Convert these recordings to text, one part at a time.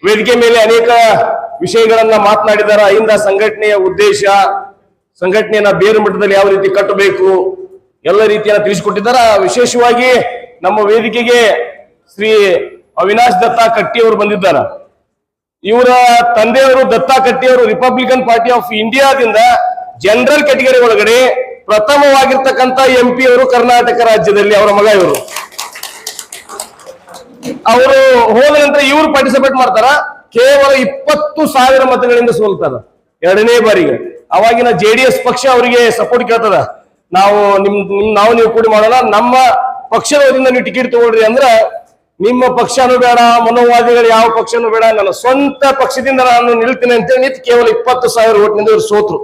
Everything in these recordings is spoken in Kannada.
ವೇದಿಕೆ ಮೇಲೆ ಅನೇಕ ವಿಷಯಗಳನ್ನ ಮಾತನಾಡಿದಾರ. ಅಹಿಂದ ಸಂಘಟನೆಯ ಉದ್ದೇಶ, ಸಂಘಟನೆಯನ್ನ ಬೇರು ಮಟ್ಟದಲ್ಲಿ ಯಾವ ರೀತಿ ಕಟ್ಟಬೇಕು, ಎಲ್ಲ ರೀತಿಯನ್ನ ತಿಳಿಸಿಕೊಟ್ಟಿದ್ದಾರೆ. ವಿಶೇಷವಾಗಿ ನಮ್ಮ ವೇದಿಕೆಗೆ ಶ್ರೀ ಅವಿನಾಶ್ ದತ್ತಾ ಕಟ್ಟಿ ಅವರು ಬಂದಿದ್ದಾರೆ. ಇವರ ತಂದೆಯವರು ದತ್ತಾ ಕಟ್ಟಿ ಅವರು ರಿಪಬ್ಲಿಕನ್ ಪಾರ್ಟಿ ಆಫ್ ಇಂಡಿಯಾದಿಂದ ಜನರಲ್ ಕ್ಯಾಟಗರಿ ಒಳಗಡೆ ಪ್ರಥಮವಾಗಿರ್ತಕ್ಕಂಥ MP ಅವರು ಕರ್ನಾಟಕ ರಾಜ್ಯದಲ್ಲಿ. ಅವರ ಮಗ ಇವರು. ಅವರು ಹೋದ ನಂತರ ಇವರು ಪಾರ್ಟಿಸಿಪೇಟ್ ಮಾಡ್ತಾರ. ಕೇವಲ 20,000 ಮತಗಳಿಂದ ಸೋಲ್ತಾರ ಎರಡನೇ ಬಾರಿಗೆ. ಅವಾಗಿನ JDS ಪಕ್ಷ ಅವರಿಗೆ ಸಪೋರ್ಟ್ ಕೇಳ್ತದ, ನಾವು ನೀವು ಕೂಡಿ ಮಾಡೋಣ, ನಮ್ಮ ಪಕ್ಷದವರಿಂದ ನೀವು ಟಿಕೆಟ್ ತಗೊಳ್ರಿ ಅಂದ್ರ, ನಿಮ್ಮ ಪಕ್ಷನೂ ಬೇಡ, ಮನೋವಾದಿಗಳು ಯಾವ ಪಕ್ಷನೂ ಬೇಡ, ನನ್ನ ಸ್ವಂತ ಪಕ್ಷದಿಂದ ನಾನು ನಿಲ್ತೀನಿ ಅಂತೇಳಿ ನಿಂತು ಕೇವಲ 20,000 ಓಟ್ನಿಂದ ಇವರು ಸೋತ್ರು.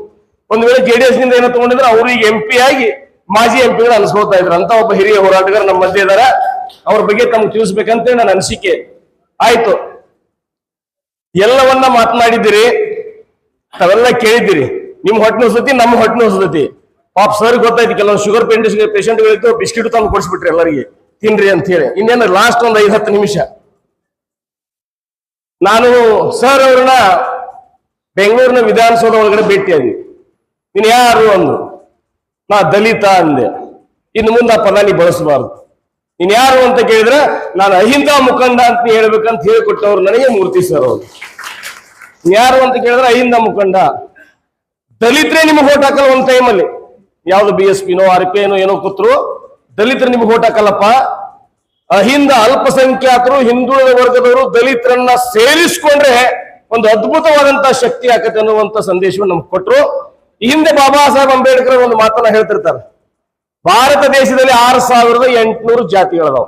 ಒಂದು ವೇಳೆ JDS ನಿಂದ ಏನೋ ತಗೊಂಡಿದ್ರೆ ಅವ್ರಿಗೆ MP ಆಗಿ ಮಾಜಿ MPಗಳು ಅನ್ಸ್ಕೊಳ್ತಾ ಇದ್ರು. ಅಂತ ಒಬ್ಬ ಹಿರಿಯ ಹೋರಾಟಗಾರ ನಮ್ಮ ಮಧ್ಯೆ ಇದಾರ. ಅವ್ರ ಬಗ್ಗೆ ತಮ್ಗೆ ತಿಳಿಸ್ಬೇಕಂತೇಳಿ ನನ್ನ ಅನಿಸಿಕೆ. ಆಯ್ತು, ಎಲ್ಲವನ್ನ ಮಾತನಾಡಿದ್ದೀರಿ, ತಾವೆಲ್ಲ ಕೇಳಿದ್ದೀರಿ. ನಿಮ್ ಹೊಟ್ಟೆ ಹೊಸತಿ, ನಮ್ಮ ಹೊಟ್ಟೆ ಹೊಸತಿ. ಪಾಪ ಸರ್ ಗೊತ್ತಾಯ್ತು, ಕೆಲವೊಂದು ಶುಗರ್ ಪೇಷಂಟ್ಗಳಿತ್ತು, ಬಿಸ್ಕಿಟ್ ತಂದು ಕೊಡಿಸ್ಬಿಟ್ರಿ ಎಲ್ಲರಿಗೆ ತಿನ್ರಿ ಅಂತ ಹೇಳಿ. ಇನ್ನೇನು ಲಾಸ್ಟ್ ಒಂದು 5-10 ನಿಮಿಷ ನಾನು ಸರ್ ಅವ್ರನ್ನ ಬೆಂಗಳೂರಿನ ವಿಧಾನಸೌಧ ಒಳಗಡೆ ಭೇಟಿಯಾದ್ವಿ. ನೀನ್ ಯಾರು ಅಂದ್ರು. ನಾ ದಲಿತ ಅಂದೆ. ಇನ್ನು ಮುಂದೆ ಆ ಪದ ನೀ ಬಳಸಬಾರ್ದು. ನೀನ್ ಯಾರು ಅಂತ ಕೇಳಿದ್ರೆ ನಾನು ಅಹಿಂದ ಮುಖಂಡ ಅಂತ ಹೇಳ್ಬೇಕಂತ ಹೇಳಿಕೊಟ್ಟವ್ರು ನನಗೆ ಮೂರ್ತಿ ಸರ್ ಅವರು. ಯಾರು ಅಂತ ಕೇಳಿದ್ರೆ ಅಹಿಂದ ಮುಖಂಡ. ದಲಿತರೇ ನಿಮ್ಗೆ ಓಟ್ ಹಾಕಲ್ಲ ಒಂದ್ ಟೈಮಲ್ಲಿ. ಯಾವ್ದು BSPನೋ RPನೋ ಏನೋ ಕೂತ್ರು, ದಲಿತರು ನಿಮ್ಗೆ ಓಟ್ ಹಾಕಲ್ಲಪ್ಪ. ಅಹಿಂದ ಅಲ್ಪಸಂಖ್ಯಾತರು, ಹಿಂದುಳಿದ ವರ್ಗದವರು ದಲಿತರನ್ನ ಸೇರಿಸ್ಕೊಂಡ್ರೆ ಒಂದು ಅದ್ಭುತವಾದಂತಹ ಶಕ್ತಿ ಆಕತ್ತೆ ಅನ್ನುವಂತ ಸಂದೇಶವನ್ನು ನಮ್ಗೆ ಕೊಟ್ರು. ಈ ಹಿಂದೆ ಬಾಬಾ ಸಾಹೇಬ್ ಅಂಬೇಡ್ಕರ್ ಒಂದು ಮಾತನ್ನ ಹೇಳ್ತಿರ್ತಾರೆ, ಭಾರತ ದೇಶದಲ್ಲಿ 6,800 ಜಾತಿಗಳದಾವ.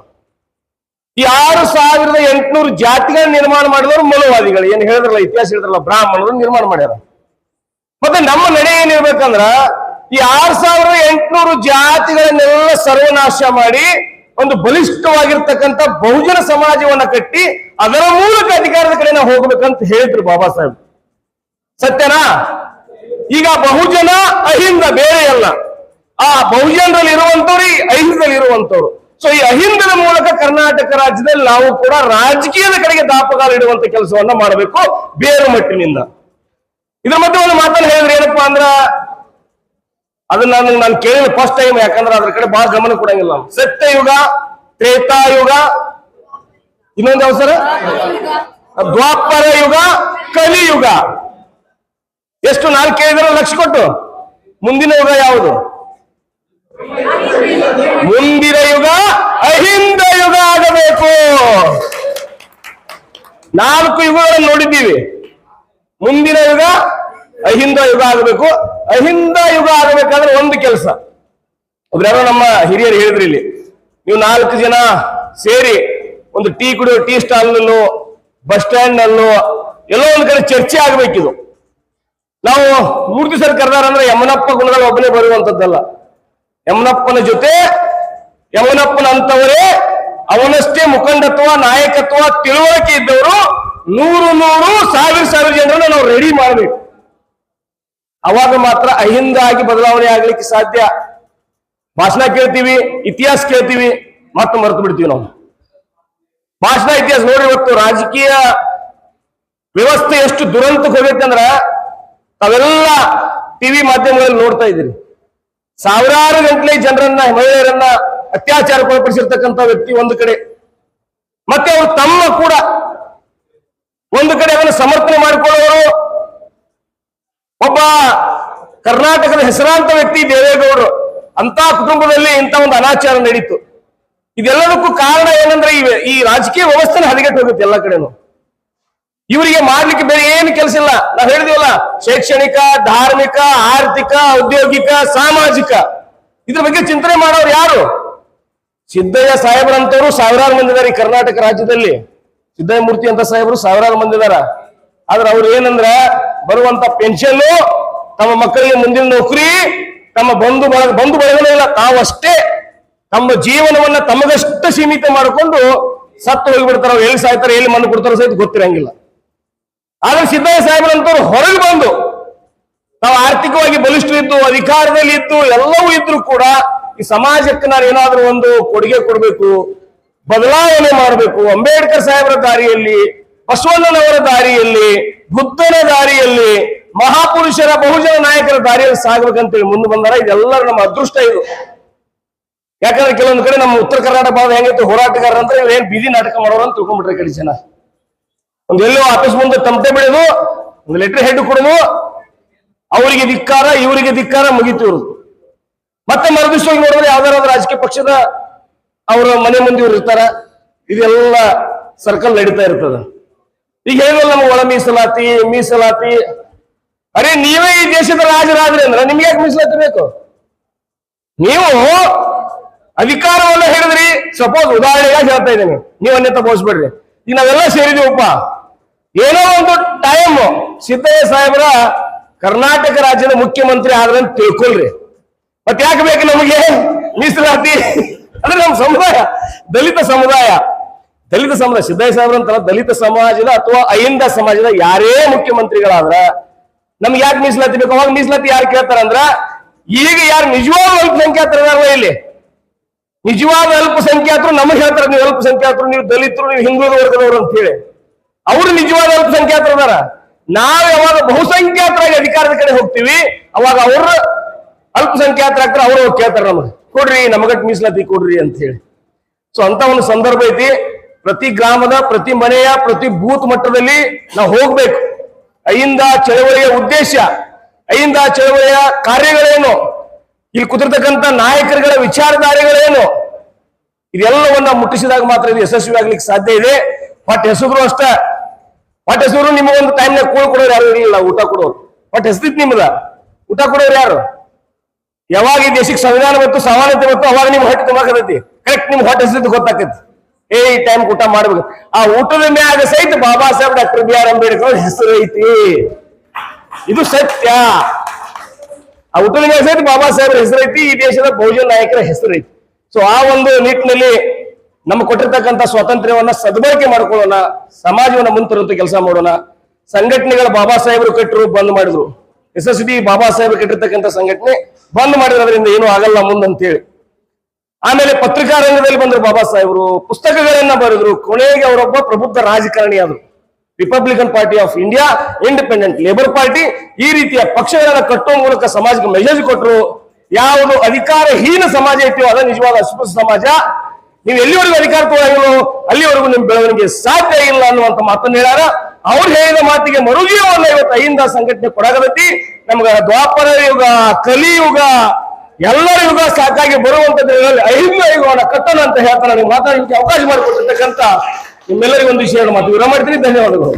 ಈ 6,800 ಜಾತಿಗಳ ನಿರ್ಮಾಣ ಮಾಡಿದವರು ಮೂಲವಾದಿಗಳು. ಏನ್ ಹೇಳಿದ್ರಲ್ಲ, ಇತಿಹಾಸ ಹೇಳಿದ್ರಲ್ಲ, ಬ್ರಾಹ್ಮಣರು ನಿರ್ಮಾಣ ಮಾಡ್ಯಾರ. ಮತ್ತೆ ನಮ್ಮ ನಡೆ ಏನಿರ್ಬೇಕಂದ್ರ ಈ 6,800 ಜಾತಿಗಳನ್ನೆಲ್ಲ ಸರ್ವನಾಶ ಮಾಡಿ ಒಂದು ಬಲಿಷ್ಠವಾಗಿರ್ತಕ್ಕಂಥ ಬಹುಜನ ಸಮಾಜವನ್ನ ಕಟ್ಟಿ ಅದರ ಮೂಲಕ ಅಧಿಕಾರದ ಕಡೆ ನಾವು ಹೋಗ್ಬೇಕಂತ ಹೇಳಿದ್ರು ಬಾಬಾ ಸಾಹೇಬ್. ಸತ್ಯನಾ? ಈಗ ಬಹುಜನ ಅಹಿಂದ ಬೇರೆ ಅಲ್ಲ. ಆ ಬಹುಜನರಲ್ಲಿ ಇರುವಂತವ್ರು ಈ ಅಹಿಂದದಲ್ಲಿ ಇರುವಂತವ್ರು. ಸೊ ಈ ಅಹಿಂದದ ಮೂಲಕ ಕರ್ನಾಟಕ ರಾಜ್ಯದಲ್ಲಿ ನಾವು ಕೂಡ ರಾಜಕೀಯದ ಕಡೆಗೆ ದಾಪಗಾಲ ಇಡುವಂತ ಕೆಲಸವನ್ನ ಮಾಡಬೇಕು ಬೇರು ಮಟ್ಟಿನಿಂದ. ಇದ್ರ ಮಧ್ಯೆ ಒಂದು ಮಾತನ್ನು ಹೇಳಿದ್ರೆ ಏನಪ್ಪಾ ಅಂದ್ರ, ಅದನ್ನ ನಾನು ಕೇಳಿದ ಫಸ್ಟ್ ಟೈಮ್, ಯಾಕಂದ್ರೆ ಅದ್ರ ಕಡೆ ಬಹಳ ಗಮನ ಕೊಡಂಗಿಲ್ಲ. ಸತ್ಯಯುಗ, ತ್ರೇತಾಯುಗ, ಇನ್ನೊಂದು ಅವಸರ ದ್ವಾಪರ ಯುಗ, ಕಲಿಯುಗ. ಎಷ್ಟು ನಾನು ಕೇಳಿದ್ರೆ ಲಕ್ಷ ಕೊಟ್ಟು. ಮುಂದಿನ ಯುಗ ಯಾವುದು? ಮುಂದಿನ ಯುಗ ಅಹಿಂದ ಯುಗ ಆಗಬೇಕು. 4 ಯುಗಗಳನ್ನು ನೋಡಿದ್ದೀವಿ. ಮುಂದಿನ ಯುಗ ಅಹಿಂದ ಯುಗ ಆಗಬೇಕು. ಅಹಿಂದ ಯುಗ ಆಗಬೇಕಾದ್ರೆ ಒಂದು ಕೆಲಸ, ಒಬ್ರ್ಯಾರೋ ನಮ್ಮ ಹಿರಿಯರು ಹೇಳಿದ್ರಿ, ಇಲ್ಲಿ ನೀವು 4 ಜನ ಸೇರಿ ಒಂದು ಟೀ ಕುಡಿಯೋ ಟೀ ಸ್ಟಾಲ್ ನಲ್ಲೋ ಬಸ್ ಸ್ಟ್ಯಾಂಡ್ ನಲ್ಲೋ ಎಲ್ಲೋ ಒಂದ್ ಕಡೆ ಚರ್ಚೆ ಆಗ್ಬೇಕಿದು. ನಾವು ಮೂರ್ತಿ ಸರ್ ಕರೆದಾರ ಅಂದ್ರೆ ಯಮನಪ್ಪ ಗುಣಗಳು ಒಬ್ಬನೇ ಬರುವಂತದ್ದಲ್ಲ. ಯಮನಪ್ಪನ ಜೊತೆ ಯಮನಪ್ಪನ ಅಂತವರೇ ಅವನಷ್ಟೇ ಮುಖಂಡತ್ವ, ನಾಯಕತ್ವ, ತಿಳುವಳಿಕೆ ಇದ್ದವರು 100,000 ಜನರನ್ನ ನಾವು ರೆಡಿ ಮಾಡಬೇಕು. ಅವಾಗ ಮಾತ್ರ ಅಹಿಂದ ಆಗಿ ಬದಲಾವಣೆ ಆಗ್ಲಿಕ್ಕೆ ಸಾಧ್ಯ. ಭಾಷಣ ಕೇಳ್ತೀವಿ, ಇತಿಹಾಸ ಕೇಳ್ತೀವಿ, ಮತ್ತೆ ಮರೆತು ಬಿಡ್ತೀವಿ ನಾವು. ಭಾಷಣ ಇತಿಹಾಸ ನೋಡಿ, ಇವತ್ತು ರಾಜಕೀಯ ವ್ಯವಸ್ಥೆ ಎಷ್ಟು ದುರಂತಕ್ಕೆ ಹೋಗೈತೆ ಅಂದ್ರ ತಾವೆಲ್ಲ ಟಿವಿ ಮಾಧ್ಯಮಗಳಲ್ಲಿ ನೋಡ್ತಾ ಇದ್ದೀರಿ. ಸಾವಿರಾರು ಗಂಟಲೆ ಜನರನ್ನ, ಮಹಿಳೆಯರನ್ನ ಅತ್ಯಾಚಾರಕ್ಕೊಳಪಡಿಸಿರ್ತಕ್ಕಂಥ ವ್ಯಕ್ತಿ ಒಂದು ಕಡೆ, ಮತ್ತೆ ಅವರು ತಮ್ಮ ಕೂಡ ಒಂದು ಕಡೆ ಅವನ್ನ ಸಮರ್ಥನೆ ಮಾಡಿಕೊಳ್ಳುವರು. ಒಬ್ಬ ಕರ್ನಾಟಕದ ಹೆಸರಾಂತ ವ್ಯಕ್ತಿ ದೇವೇಗೌಡರು, ಅಂತ ಕುಟುಂಬದಲ್ಲಿ ಇಂಥ ಒಂದು ಅನಾಚಾರ ನಡೀತು. ಇದೆಲ್ಲದಕ್ಕೂ ಕಾರಣ ಏನಂದ್ರೆ ಈ ರಾಜಕೀಯ ವ್ಯವಸ್ಥೆನ ಹದಗೆಟ್ಟು ಹೋಗುತ್ತೆ ಎಲ್ಲ ಕಡೆನೂ. ಇವರಿಗೆ ಮಾಡ್ಲಿಕ್ಕೆ ಬೇರೆ ಏನು ಕೆಲಸ ಇಲ್ಲ. ನಾವು ಹೇಳಿದೀವಲ್ಲ, ಶೈಕ್ಷಣಿಕ, ಧಾರ್ಮಿಕ, ಆರ್ಥಿಕ, ಔದ್ಯೋಗಿಕ, ಸಾಮಾಜಿಕ, ಇದ್ರ ಬಗ್ಗೆ ಚಿಂತನೆ ಮಾಡೋರು ಯಾರು? ಸಿದ್ದಯ್ಯ ಸಾಹೇಬರಂತವ್ರು ಸಾವಿರಾರು ಮಂದಿ ಇದಾರೆ ಈ ಕರ್ನಾಟಕ ರಾಜ್ಯದಲ್ಲಿ. ಸಿದ್ದಯ್ಯ ಮೂರ್ತಿ ಅಂತ ಸಾಹೇಬರು ಸಾವಿರಾರು ಮಂದಿ ಇದಾರ. ಆದ್ರೆ ಅವ್ರು ಏನಂದ್ರ, ಬರುವಂತ ಪೆನ್ಷನ್, ತಮ್ಮ ಮಕ್ಕಳಿಗೆ ಮುಂದಿನ ನೌಕರಿ, ತಮ್ಮ ಬಂಧು ಬಳಗನೂ ಇಲ್ಲ, ತಾವಷ್ಟೇ ತಮ್ಮ ಜೀವನವನ್ನ ತಮಗಷ್ಟು ಸೀಮಿತ ಮಾಡಿಕೊಂಡು ಸತ್ತು ಹೋಗಿಬಿಡ್ತಾರ. ಅವ್ರು ಎಲ್ಲಿ ಸಾಯ್ತಾರೆ, ಎಲ್ಲಿ ಮಣ್ಣು ಕೊಡ್ತಾರೋ ಸಹಿತ ಗೊತ್ತಿರಂಗಿಲ್ಲ. ಆದ್ರೆ ಸಿದ್ದಯ್ಯ ಸಾಹೇಬರಂತವ್ರು ಹೊರಗೆ ಬಂದು ನಾವು ಆರ್ಥಿಕವಾಗಿ ಬಲಿಷ್ಠರಿದ್ದು, ಅಧಿಕಾರದಲ್ಲಿ ಇದ್ದು, ಎಲ್ಲವೂ ಇದ್ರು ಕೂಡ ಈ ಸಮಾಜಕ್ಕೆ ನಾನು ಏನಾದ್ರೂ ಒಂದು ಕೊಡುಗೆ ಕೊಡಬೇಕು, ಬದಲಾವಣೆ ಮಾಡಬೇಕು, ಅಂಬೇಡ್ಕರ್ ಸಾಹೇಬರ ದಾರಿಯಲ್ಲಿ ಬಸವಣ್ಣನವರ ದಾರಿಯಲ್ಲಿ, ಬುದ್ಧನ ದಾರಿಯಲ್ಲಿ, ಮಹಾಪುರುಷರ ಬಹುಜನ ನಾಯಕರ ದಾರಿಯಲ್ಲಿ ಸಾಗ್ಬೇಕಂತೇಳಿ ಮುಂದೆ ಬಂದಾರ. ಇದೆಲ್ಲರೂ ನಮ್ಮ ಅದೃಷ್ಟ ಇದು. ಯಾಕಂದ್ರೆ ಕೆಲವೊಂದು ಕಡೆ ನಮ್ಮ ಉತ್ತರ ಕರ್ನಾಟಕ ಭಾಗದ ಹೆಂಗೈತೆ ಹೋರಾಟಗಾರ ಅಂದ್ರೆ ಇವ್ರು ಏನ್ ಬೀದಿ ನಾಟಕ ಮಾಡೋರು ಅಂತ ತಿಳ್ಕೊಂಡ್ಬಿಟ್ರೆ ಕಡೆ ಜನ. ಒಂದ್ ಎಲ್ಲೋ ಆಫೀಸ್ ಮುಂದೆ ತಮಟೆ ಬೆಳೆದು ಒಂದು ಲೆಟರ್ ಹೆಡ್ ಕೊಡೋದು, ಅವರಿಗೆ ಧಿಕ್ಕಾರ ಇವರಿಗೆ ಧಿಕ್ಕಾರ ಮುಗೀತು ಇವ್ರದ್ದು. ಮತ್ತೆ ಮರುದಿವ್ಸ ಹೋಗಿ ನೋಡಿದ್ರೆ ಯಾವ್ದಾರ ರಾಜಕೀಯ ಪಕ್ಷದ ಅವರ ಮನೆ ಮುಂದೆ ಇವ್ರು ಇರ್ತಾರ. ಇದೆಲ್ಲ ಸರ್ಕಲ್ ನಡೀತಾ ಇರ್ತದ. ಈಗ ಹೇಳಿದ್ವಲ್ಲ ನಮ್ಗೆ ಒಳ ಮೀಸಲಾತಿ. ಅರೆ ನೀವೇ ಈ ದೇಶದ ರಾಜರಾದ್ರಿ ಅಂದ್ರೆ ನಿಮ್ಗೆ ಯಾಕೆ ಮೀಸಲಾತಿ ಬೇಕು? ನೀವು ಅಧಿಕಾರವನ್ನ ಹೇಳಿದ್ರಿ. ಸಪೋಸ್ ಉದಾಹರಣೆಗಾಗಿ ಹೇಳ್ತಾ ಇದ್ದೇನೆ, ನೀವು ಅನ್ಯತ ಬೋಸ್ಬೇಡ್ರಿ. ಈಗ ನಾವೆಲ್ಲ ಸೇರಿದೀವಪ್ಪ, ಏನೋ ಒಂದು ಟೈಮ್ ಸಿದ್ದಯ್ಯ ಸಾಹೇಬರ ಕರ್ನಾಟಕ ರಾಜ್ಯದ ಮುಖ್ಯಮಂತ್ರಿ ಆದ್ರೆ ಅಂತ ತಿಳ್ಕೊಳ್ರಿ. ಮತ್ತೆ ಯಾಕೆ ಬೇಕು ನಮಗೆ ಮೀಸಲಾತಿ? ಅಂದ್ರೆ ನಮ್ಮ ಸಮುದಾಯ ದಲಿತ ಸಮುದಾಯ ಸಿದ್ದಯ್ಯ ಸಾಹೇಬ್ರಂತ ದಲಿತ ಸಮಾಜದ ಅಥವಾ ಅಹಿಂದ ಸಮಾಜದ ಯಾರೇ ಮುಖ್ಯಮಂತ್ರಿಗಳಾದ್ರ ನಮ್ಗೆ ಯಾಕೆ ಮೀಸಲಾತಿ ಬೇಕು? ಅವಾಗ ಮೀಸಲಾತಿ ಯಾರು ಕೇಳ್ತಾರಂದ್ರ, ಈಗ ಯಾರು ನಿಜವಾದ ಅಲ್ಪಸಂಖ್ಯಾತರಲ್ಲ, ಇಲ್ಲಿ ನಿಜವಾದ ಅಲ್ಪಸಂಖ್ಯಾತರು ನಮಗೆ ಹೇಳ್ತಾರೆ, ನೀವು ಅಲ್ಪಸಂಖ್ಯಾತರು, ನೀವು ದಲಿತರು, ನೀವು ಹಿಂದುಳಿದ ವರ್ಗದವರು ಅಂತ ಹೇಳಿ. ಅವರು ನಿಜವಾದ ಅಲ್ಪಸಂಖ್ಯಾತರು ಅದಾರ. ನಾವು ಯಾವಾಗ ಬಹುಸಂಖ್ಯಾತರಾಗಿ ಅಧಿಕಾರದ ಕಡೆ ಹೋಗ್ತೀವಿ ಅವಾಗ ಅವ್ರ ಅಲ್ಪಸಂಖ್ಯಾತರಾಗ್ತಾರೆ. ಅವರು ಕೇಳ್ತಾರೆ ನಮಗೆ ಕೊಡ್ರಿ, ನಮಗಟ್ ಮೀಸಲಾತಿ ಕೊಡ್ರಿ ಅಂತ ಹೇಳಿ. ಸೊ ಅಂತ ಒಂದು ಸಂದರ್ಭ ಐತಿ. ಪ್ರತಿ ಗ್ರಾಮದ, ಪ್ರತಿ ಮನೆಯ, ಪ್ರತಿ ಬೂತ್ ಮಟ್ಟದಲ್ಲಿ ನಾವು ಹೋಗ್ಬೇಕು. ಅಹಿಂದ ಚಳವಳಿಯ ಉದ್ದೇಶ, ಅಹಿಂದ ಚಳವಳಿಯ ಕಾರ್ಯಗಳೇನು, ಇಲ್ಲಿ ಕೂತಿರ್ತಕ್ಕಂಥ ನಾಯಕರುಗಳ ವಿಚಾರಧಾರೆಗಳೇನು, ಇದೆಲ್ಲವನ್ನ ಮುಟ್ಟಿಸಿದಾಗ ಮಾತ್ರ ಇದು ಯಶಸ್ವಿ ಆಗ್ಲಿಕ್ಕೆ ಸಾಧ್ಯ ಇದೆ. ಹೆಸರು ಅಷ್ಟ, ಹೆಸರು ನಿಮಗೊಂದು ಟೈಮ್ನಾಗ ಕೂಳ್ ಕೊಡೋರು ಯಾರು ಇರಲಿಲ್ಲ, ಊಟ ಕೊಡೋರು. ಹೆಸರಿತ್ತು ನಿಮ್ದ, ಊಟ ಕೊಡೋರು ಯಾರು? ಯಾವಾಗ ಈ ದೇಶಕ್ಕೆ ಸಂವಿಧಾನ ಮತ್ತು ಸಮಾನತೆ ಮತ್ತು ಅವಾಗ ನಿಮ್ ಹೊಟ್ಟೆ ತುಂಬಾಕತೈತಿ. ಕರೆಕ್ಟ್ ನಿಮ್ ಹೊಟ್ಟೆ ಹೆಸರಿದ್ದು ಗೊತ್ತಾಕೈತಿ. ಈ ಟೈಮ್ ಊಟ ಮಾಡ್ಬೇಕು. ಆ ಊಟದ ಮ್ಯಾಗ ಸಹಿತ ಬಾಬಾ ಸಾಹೇಬ್ ಡಾಕ್ಟರ್ BR ಅಂಬೇಡ್ಕರ್ ಹೆಸರು ಐತಿ. ಇದು ಸತ್ಯ. ಆ ಊಟದ ಮ್ಯಾಗ ಸಹಿತ ಬಾಬಾ ಸಾಹೇಬ್ರ ಹೆಸರು ಐತಿ, ಈ ದೇಶದ ಬಹುಜನ ನಾಯಕರ ಹೆಸರು ಐತಿ. ಸೊ ಆ ಒಂದು ನಿಟ್ಟಿನಲ್ಲಿ ನಮ್ಮ ಕೊಟ್ಟಿರ್ತಕ್ಕಂಥ ಸ್ವಾತಂತ್ರ್ಯವನ್ನ ಸದ್ಬಳಕೆ ಮಾಡ್ಕೊಳ್ಳೋಣ, ಸಮಾಜವನ್ನ ಮುಂತರುವಂತ ಕೆಲಸ ಮಾಡೋಣ. ಸಂಘಟನೆಗಳು ಬಾಬಾ ಸಾಹೇಬರು ಕಟ್ಟರು, ಬಂದ್ ಮಾಡಿದ್ರು. SSD ಬಾಬಾ ಸಾಹೇಬರು ಕಟ್ಟಿರ್ತಕ್ಕಂಥ ಸಂಘಟನೆ ಬಂದ್ ಮಾಡಿದ್ರು, ಅದರಿಂದ ಏನೂ ಆಗಲ್ಲ ಮುಂದಂತೇಳಿ. ಆಮೇಲೆ ಪತ್ರಿಕಾ ರಂಗದಲ್ಲಿ ಬಂದ್ರು ಬಾಬಾ ಸಾಹೇಬರು, ಪುಸ್ತಕಗಳನ್ನ ಬರೆದ್ರು. ಕೊನೆಗೆ ಅವರೊಬ್ಬ ಪ್ರಬುದ್ಧ ರಾಜಕಾರಣಿ ಆದ್ರು. Republican party of India, independent labour party, ಈ ರೀತಿಯ ಪಕ್ಷಗಳನ್ನ ಕಟ್ಟುವ ಮೂಲಕ ಸಮಾಜಕ್ಕೆ ಮೆಸೇಜ್ ಕೊಟ್ಟರು. ಯಾವುದು ಅಧಿಕಾರಹೀನ ಸಮಾಜ ಐತಿಯೋ ಅದ ನಿಜವಾದ ಅಸ್ಪೃಶ್ಯ ಸಮಾಜ. ನೀವು ಎಲ್ಲಿವರೆಗೂ ಅಧಿಕಾರ ತಗೊಳ್ಳೋ ಅಲ್ಲಿವರೆಗೂ ನಿಮ್ ಬೆಳವಣಿಗೆ ಸಾಧ್ಯ ಇಲ್ಲ ಅನ್ನುವಂತ ಮಾತನ್ನು ಹೇಳ್ಯಾರ. ಅವ್ರು ಹೇಳಿದ ಮಾತಿಗೆ ಮರುಜೀವನ ಇವತ್ತು ಅಹಿಂದ ಸಂಘಟನೆ ಕೊಡಗದತಿ. ನಮ್ಗ ದ್ವಾಪರ ಯುಗ, ಕಲಿಯುಗ, ಎಲ್ಲರ ಯುಗ ಸಾಕಾಗಿ ಬರುವಂತದ್ರಲ್ಲಿ ಅಹಿಂದ ಯುಗವನ್ನ ಕಟ್ಟೋಣ ಅಂತ ಹೇಳ್ತಾನೆ. ನೀವು ಮಾತಾಡಲಿಕ್ಕೆ ಅವಕಾಶ ಮಾಡಿಕೊಟ್ಟಿರ್ತಕ್ಕಂಥ ನಿಮ್ಮೆಲ್ಲರಿಗೂ ಒಂದು ವಿಷಯವನ್ನು ಮಾತು ವಿರಾಮ ಮಾಡ್ತೀನಿ. ಧನ್ಯವಾದಗಳು.